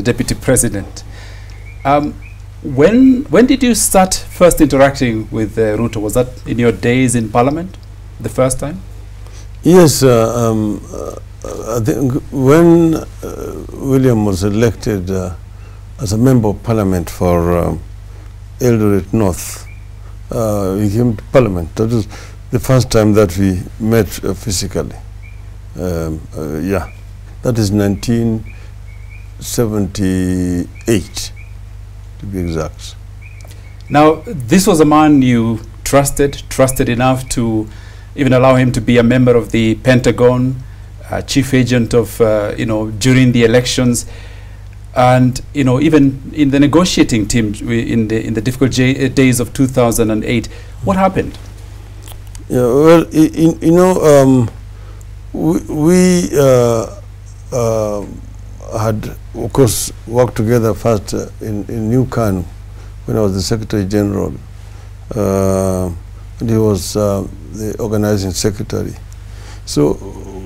the Deputy President. When did you start first interacting with Ruto? Was that in your days in Parliament, the first time? Yes, I think when William was elected as a member of Parliament for Eldoret North, he came to Parliament. That was the first time that we met physically. Yeah, that is 1978, to be exact. Now, this was a man you trusted enough to even allow him to be a member of the Pentagon, chief agent of, during the elections, and, even in the negotiating team in the difficult days of 2008. What happened? Yeah, well, we had, of course, worked together first in New Kanu when I was the Secretary General, and he was the organizing secretary. So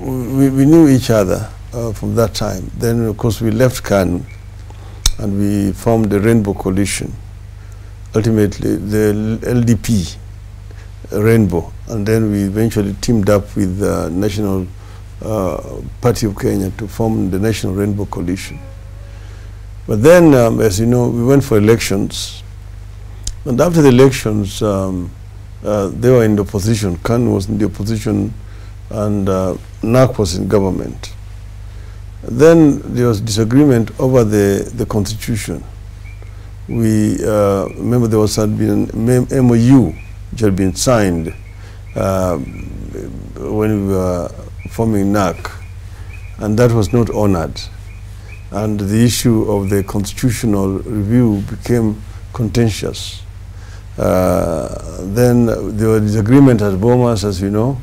we knew each other from that time. Then, of course, we left Kanu and we formed the Rainbow Coalition, ultimately the LDP, Rainbow, and then we eventually teamed up with the National Party of Kenya to form the National Rainbow Coalition. But then, as you know, we went for elections, and after the elections, they were in the opposition. Kanu was in the opposition, and NAC was in government. Then there was disagreement over the constitution. We remember there had been an MOU which had been signed when we were forming NAC, and that was not honored. And the issue of the constitutional review became contentious. Then there was disagreement at Bomas, as you know.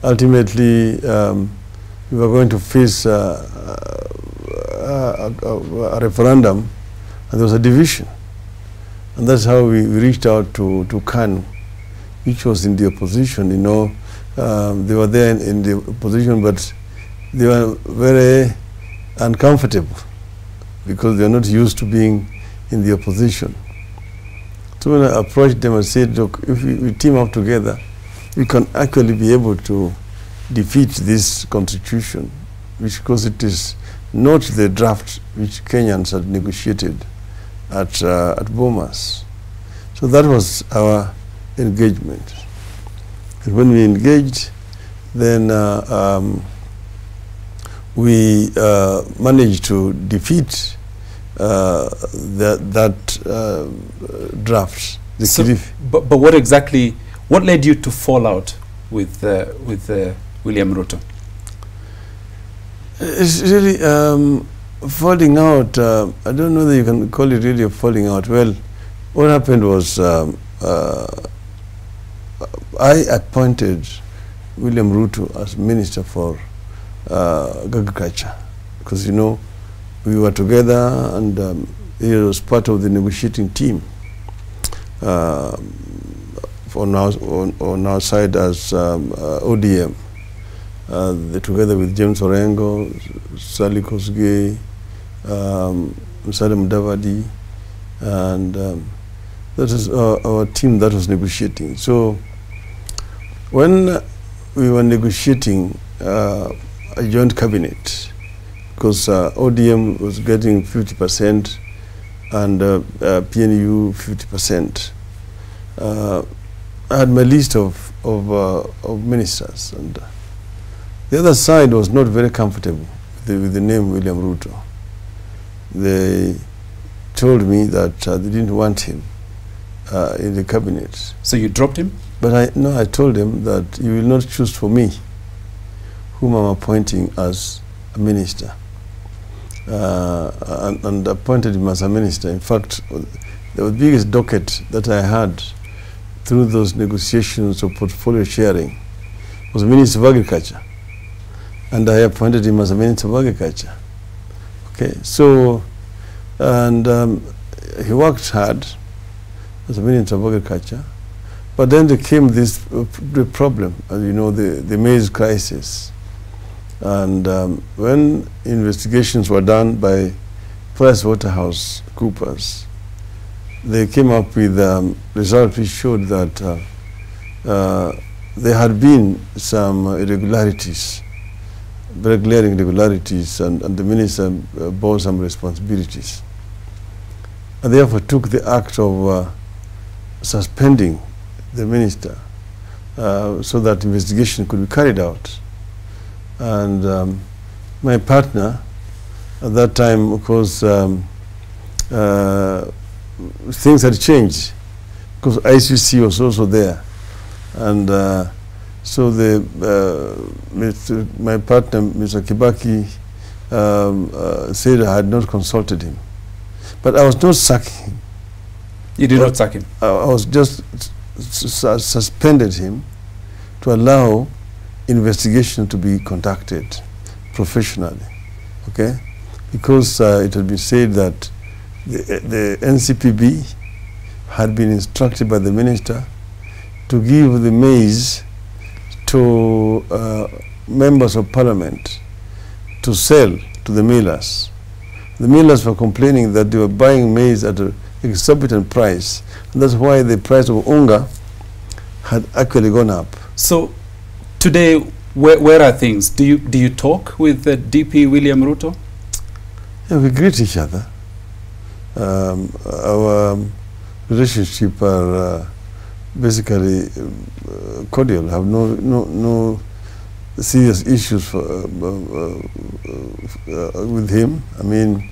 Ultimately, we were going to face a referendum, and there was a division. And that's how we reached out to Kanu, which was in the opposition. They were there in the opposition, but they were very uncomfortable because they are not used to being in the opposition. So when I approached them, I said, look, if we team up together, we can actually be able to defeat this constitution, because it is not the draft which Kenyans had negotiated at Bomas. So that was our engagement. And when we engaged, then we managed to defeat that draft. But what led you to fall out with William Ruto? It's really falling out. I don't know that you can call it really a falling out. Well, what happened was I appointed William Ruto as Minister for Agriculture, because, we were together, and he was part of the negotiating team on our side as ODM, together with James Orengo, Sally Kosgei, Musalia Mudavadi, and that is our team that was negotiating. So when we were negotiating a joint cabinet, because ODM was getting 50% and PNU 50%, I had my list of ministers, and the other side was not very comfortable with the name William Ruto. They told me that they didn't want him in the cabinet. So you dropped him? But I told them that you will not choose for me whom I'm appointing as a minister, and appointed him as a minister. In fact, the biggest docket that I had through those negotiations of portfolio sharing was Minister of Agriculture, and I appointed him as a Minister of Agriculture. Okay, so, and he worked hard as a Minister of Agriculture, but then there came this the problem, the MAIZE crisis. And when investigations were done by PricewaterhouseCoopers, they came up with results which showed that there had been some irregularities, very glaring irregularities, and the minister bore some responsibilities. And therefore took the act of suspending the minister so that investigation could be carried out. And my partner at that time, of course, things had changed because ICC was also there. And so my partner, Mr. Kibaki, said I had not consulted him. But I was not sacking him. You did not sack him? I was just suspended him to allow investigation to be conducted professionally, okay? Because it had been said that the NCPB had been instructed by the minister to give the MAIZE to members of parliament to sell to the millers. The millers were complaining that they were buying maize at an exorbitant price, and that's why the price of unga had actually gone up. So today, where are things? Do you talk with DP William Ruto? Yeah, we greet each other. Our relationship are basically cordial. Have no serious issues with him. I mean,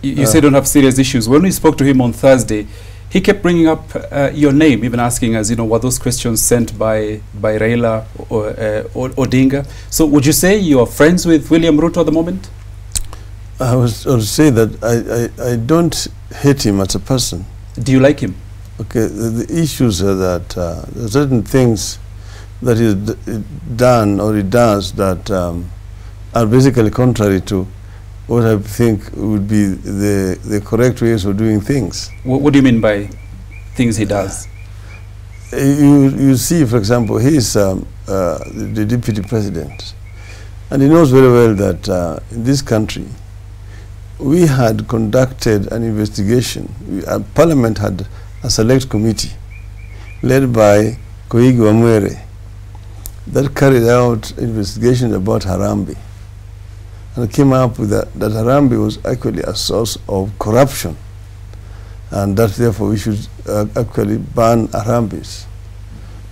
you say don't have serious issues. When we spoke to him on Thursday, he kept bringing up your name, even asking us, were those questions sent by Raila or Odinga? So would you say you are friends with William Ruto at the moment? I would say that I don't hate him as a person. Do you like him? Okay, the issues are that there are certain things that is done or he does that are basically contrary to what I think would be the correct ways of doing things. What do you mean by things he does? You see, for example, he is the deputy president, and he knows very well that in this country we had conducted an investigation. Parliament had a select committee led by Koigi Wamwere that carried out investigations about Harambee, and came up with that Harambee was actually a source of corruption, and that therefore we should actually ban Harambees.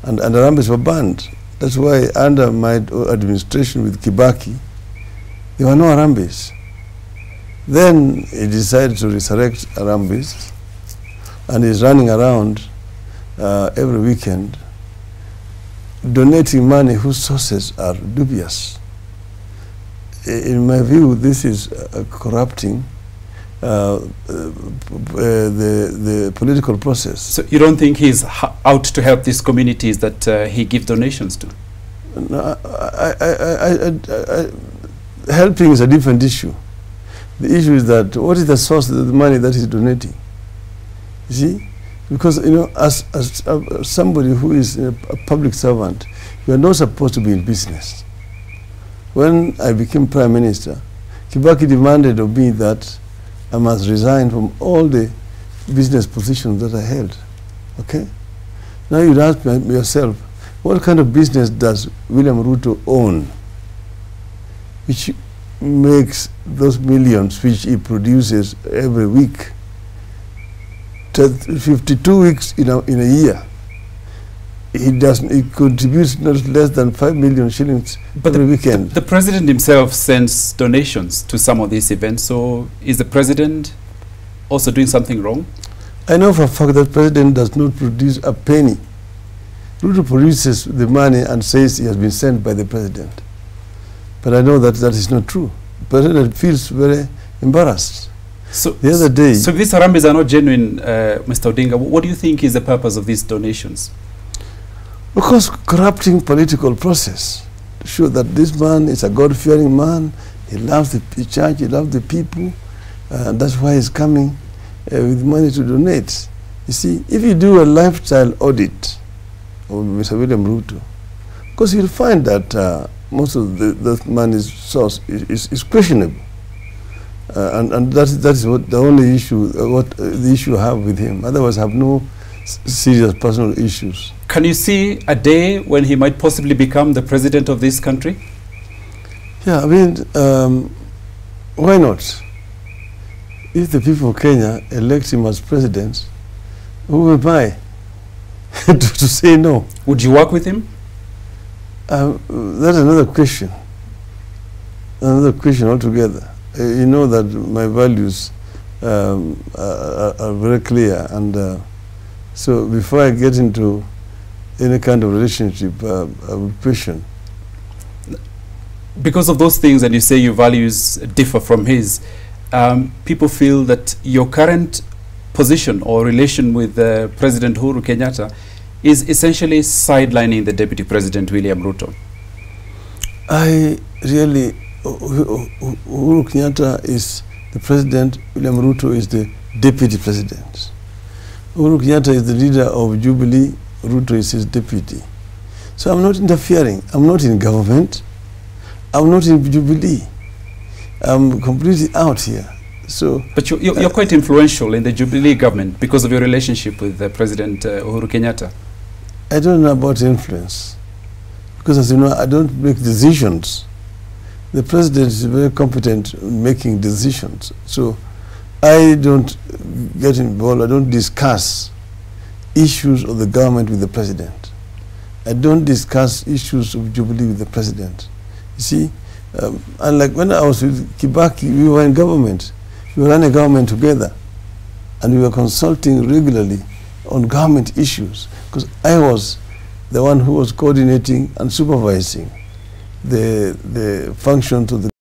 And Harambees were banned. That's why under my administration with Kibaki, there were no Harambees. Then he decided to resurrect Harambees, and he's running around every weekend donating money whose sources are dubious. In my view, this is corrupting the political process. So you don't think he's out to help these communities that he gives donations to? No, helping is a different issue. The issue is that what is the source of the money that he's donating? You see? Because, as somebody who is a public servant, you are not supposed to be in business. When I became Prime Minister, Kibaki demanded of me that I must resign from all the business positions that I held. Okay? Now you'd ask yourself, what kind of business does William Ruto own, which makes those millions which he produces every week? 52 weeks in a year. He contributes not less than 5 million shillings every weekend. The president himself sends donations to some of these events, so is the president also doing something wrong? I know for a fact that the president does not produce a penny. Ruto produces the money and says he has been sent by the president. But I know that that is not true. The president feels very embarrassed. So the other day... So if these Harambees are not genuine, Mr. Odinga, what do you think is the purpose of these donations? Because corrupting political process, to show that this man is a God-fearing man, he loves the church, he loves the people, and that's why he's coming with money to donate. You see, if you do a lifestyle audit of Mr. William Ruto, because you'll find that most of the money's source is questionable. And that's what the only issue, the issue I have with him. Otherwise, I have no serious personal issues. Can you see a day when he might possibly become the president of this country? Yeah, I mean, why not? If the people of Kenya elect him as president, who am I to say no? Would you work with him? That's another question. Another question altogether. You know that my values are very clear, and so before I get into any kind of relationship, I would question. Because of those things, and you say your values differ from his, people feel that your current position or relation with President Uhuru Kenyatta is essentially sidelining the Deputy President William Ruto. I really, Uhuru Kenyatta is the president, William Ruto is the deputy president. Uhuru Kenyatta is the leader of Jubilee, Ruto is his deputy. So I'm not interfering. I'm not in government. I'm not in Jubilee. I'm completely out here. So, but you're quite influential in the Jubilee government because of your relationship with President Uhuru Kenyatta. I don't know about influence. Because as you know, I don't make decisions. The president is very competent in making decisions. So I don't get involved, I don't discuss issues of the government with the president. I don't discuss issues of Jubilee with the president. You see, unlike when I was with Kibaki, we were in government. We ran a government together, and we were consulting regularly on government issues, because I was the one who was coordinating and supervising the functions of the